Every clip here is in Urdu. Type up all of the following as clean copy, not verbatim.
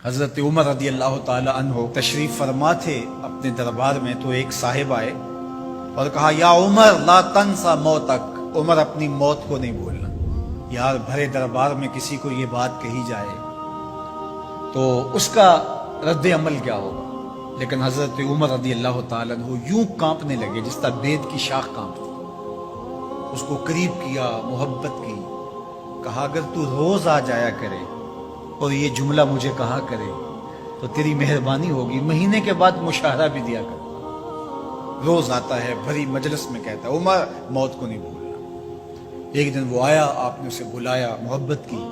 حضرت عمر رضی اللہ تعالی عنہ تشریف فرما تھے اپنے دربار میں، تو ایک صاحب آئے اور کہا یا عمر لا تنسا موتک، عمر اپنی موت کو نہیں بھولنا۔ یار بھرے دربار میں کسی کو یہ بات کہی جائے تو اس کا رد عمل کیا ہوگا، لیکن حضرت عمر رضی اللہ تعالی عنہ یوں کانپنے لگے جس طرح بید کی شاخ کانپتی۔ اس کو قریب کیا، محبت کی، کہا اگر تو روز آ جایا کرے اور یہ جملہ مجھے کہا کرے تو تیری مہربانی ہوگی، مہینے کے بعد مشاہرہ بھی دیا کر۔ روز آتا ہے، بھری مجلس میں کہتا ہے عمر موت کو نہیں بھولنا۔ ایک دن وہ آیا، آپ نے اسے بلایا، محبت کی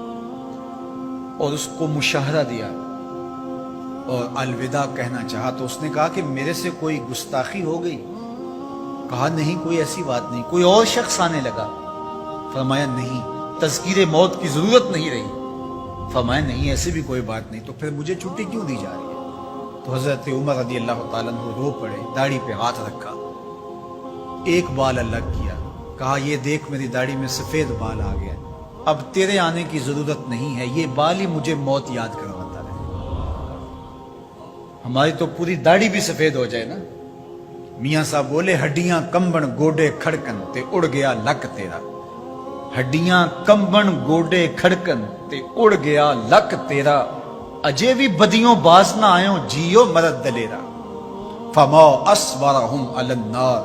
اور اس کو مشاہرہ دیا اور الوداع کہنا چاہا، تو اس نے کہا کہ میرے سے کوئی گستاخی ہو گئی؟ کہا نہیں، کوئی ایسی بات نہیں۔ کوئی اور شخص آنے لگا؟ فرمایا نہیں۔ تذکیر موت کی ضرورت نہیں رہی؟ فرمایا نہیں، ایسی بھی کوئی بات نہیں۔ تو پھر مجھے چھٹی کیوں دی جا رہی ہے؟ تو حضرت عمر رضی اللہ تعالیٰ عنہ رو پڑے، داڑھی پہ ہاتھ رکھا، ایک بال الگ کیا، کہا یہ دیکھ میری داڑھی میں سفید بال آ گیا، اب تیرے آنے کی ضرورت نہیں ہے، یہ بال ہی مجھے موت یاد کرواتا رہے۔ ہماری تو پوری داڑھی بھی سفید ہو جائے نا۔ میاں صاحب بولے ہڈیاں کمبن گوڈے کھڑکن تے اڑ گیا لک تیرا، ہڈیاں کمبن گوڈے کھڑکن تے اڑ گیا لک تیرا، اجے بھی بدیوں باز نہ آئیں جیو مرد دلیرا، فما اصبرہم علی النار۔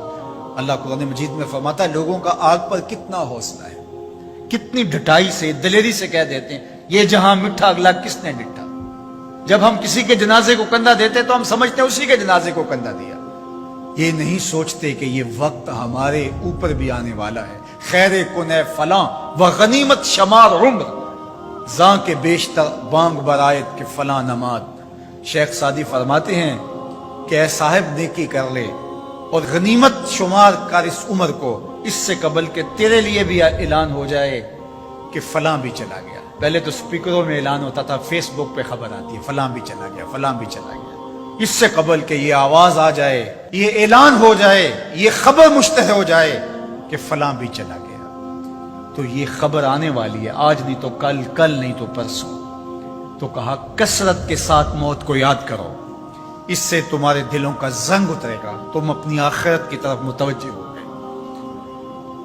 اللہ قرآن مجید میں فرماتا ہے لوگوں کا آگ پر کتنا حوصلہ ہے، کتنی ڈٹائی سے، دلیری سے کہہ دیتے ہیں یہ جہاں مٹھا اگلا کس نے ڈٹھا۔ جب ہم کسی کے جنازے کو کندھا دیتے تو ہم سمجھتے ہیں اسی کے جنازے کو کندھا دیا، یہ نہیں سوچتے کہ یہ وقت ہمارے اوپر بھی آنے والا ہے۔ خیر کن فلاں و غنیمت شمار عمر، زاں کے بیشتر بانگ برایت کے فلاں نمات۔ شیخ سعدی فرماتے ہیں کہ اے صاحب نیکی کر لے اور غنیمت شمار کر اس عمر کو، اس سے قبل کہ تیرے لیے بھی اعلان ہو جائے کہ فلاں بھی چلا گیا۔ پہلے تو سپیکروں میں اعلان ہوتا تھا، فیس بک پہ خبر آتی ہے فلاں بھی چلا گیا، فلاں بھی چلا گیا۔ اس سے قبل کہ یہ آواز آ جائے، یہ اعلان ہو جائے، یہ خبر مشتہر ہو جائے کہ فلاں بھی چلا گیا، تو یہ خبر آنے والی ہے، آج نہیں تو کل، کل نہیں تو پرسوں۔ تو کہا کثرت کے ساتھ موت کو یاد کرو، اس سے تمہارے دلوں کا زنگ اترے گا، تم اپنی آخرت کی طرف متوجہ ہو گئے۔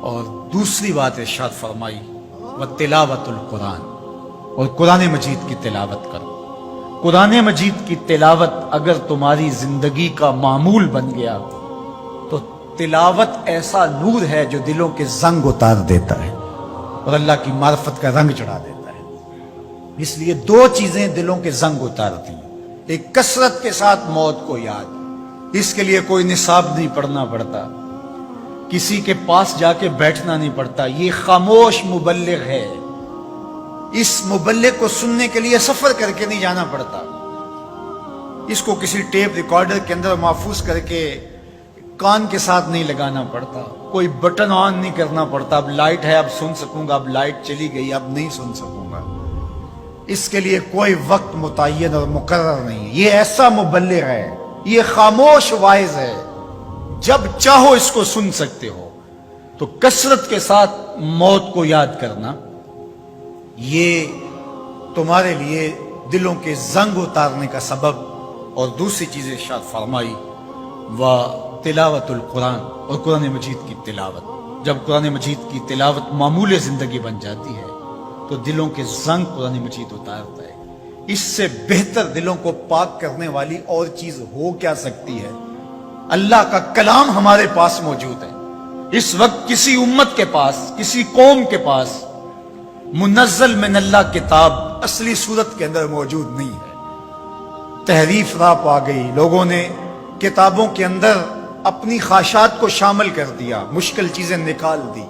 اور دوسری بات ارشاد فرمائی وَتِلَاوَةُ الْقُرْآنِ، اور قرآن مجید کی تلاوت کرو۔ قرآن مجید کی تلاوت اگر تمہاری زندگی کا معمول بن گیا تو تلاوت ایسا نور ہے جو دلوں کے زنگ اتار دیتا ہے اور اللہ کی معرفت کا رنگ چڑھا دیتا ہے۔ اس لیے دو چیزیں دلوں کے زنگ اتارتی ہیں، ایک کثرت کے ساتھ موت کو یاد، اس کے لیے کوئی نصاب نہیں پڑھنا پڑتا، کسی کے پاس جا کے بیٹھنا نہیں پڑتا، یہ خاموش مبلغ ہے، اس مبلغ کو سننے کے لیے سفر کر کے نہیں جانا پڑتا، اس کو کسی ٹیپ ریکارڈر کے اندر محفوظ کر کے کان کے ساتھ نہیں لگانا پڑتا، کوئی بٹن آن نہیں کرنا پڑتا، اب لائٹ ہے اب سن سکوں گا، اب لائٹ چلی گئی اب نہیں سن سکوں گا، اس کے لیے کوئی وقت متعین اور مقرر نہیں۔ یہ ایسا مبلغ ہے، یہ خاموش واعظ ہے، جب چاہو اس کو سن سکتے ہو۔ تو کثرت کے ساتھ موت کو یاد کرنا یہ تمہارے لیے دلوں کے زنگ اتارنے کا سبب۔ اور دوسری چیز ارشاد فرمائی وَتِلَاوَةُ الْقُرْآنِ، اور قرآن مجید کی تلاوت۔ جب قرآن مجید کی تلاوت معمول زندگی بن جاتی ہے تو دلوں کے زنگ قرآن مجید اتارتا ہے۔ اس سے بہتر دلوں کو پاک کرنے والی اور چیز ہو کیا سکتی ہے؟ اللہ کا کلام ہمارے پاس موجود ہے۔ اس وقت کسی امت کے پاس، کسی قوم کے پاس منزل من اللہ کتاب اصلی صورت کے اندر موجود نہیں ہے۔ تحریف راپ آ گئی، لوگوں نے کتابوں کے اندر اپنی خواہشات کو شامل کر دیا، مشکل چیزیں نکال دی،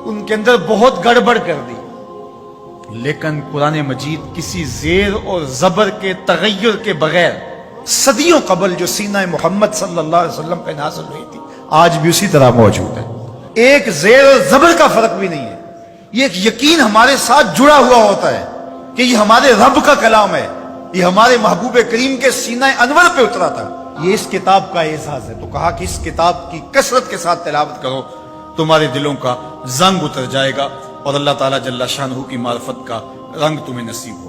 ان کے اندر بہت گڑبڑ کر دی، لیکن قرآن مجید کسی زیر اور زبر کے تغیر کے بغیر صدیوں قبل جو سینہ محمد صلی اللہ علیہ وسلم پہ نازل ہوئی تھی آج بھی اسی طرح موجود ہے۔ ایک زیر اور زبر کا فرق بھی نہیں ہے، یہ ایک یقین ہمارے ساتھ جڑا ہوا ہوتا ہے کہ یہ ہمارے رب کا کلام ہے، یہ ہمارے محبوب کریم کے سینہ انور پہ اترا تھا، یہ اس کتاب کا اعزاز ہے۔ تو کہا کہ اس کتاب کی کثرت کے ساتھ تلاوت کرو، تمہارے دلوں کا زنگ اتر جائے گا اور اللہ تعالیٰ جل شانہ کی معرفت کا رنگ تمہیں نصیب ہو۔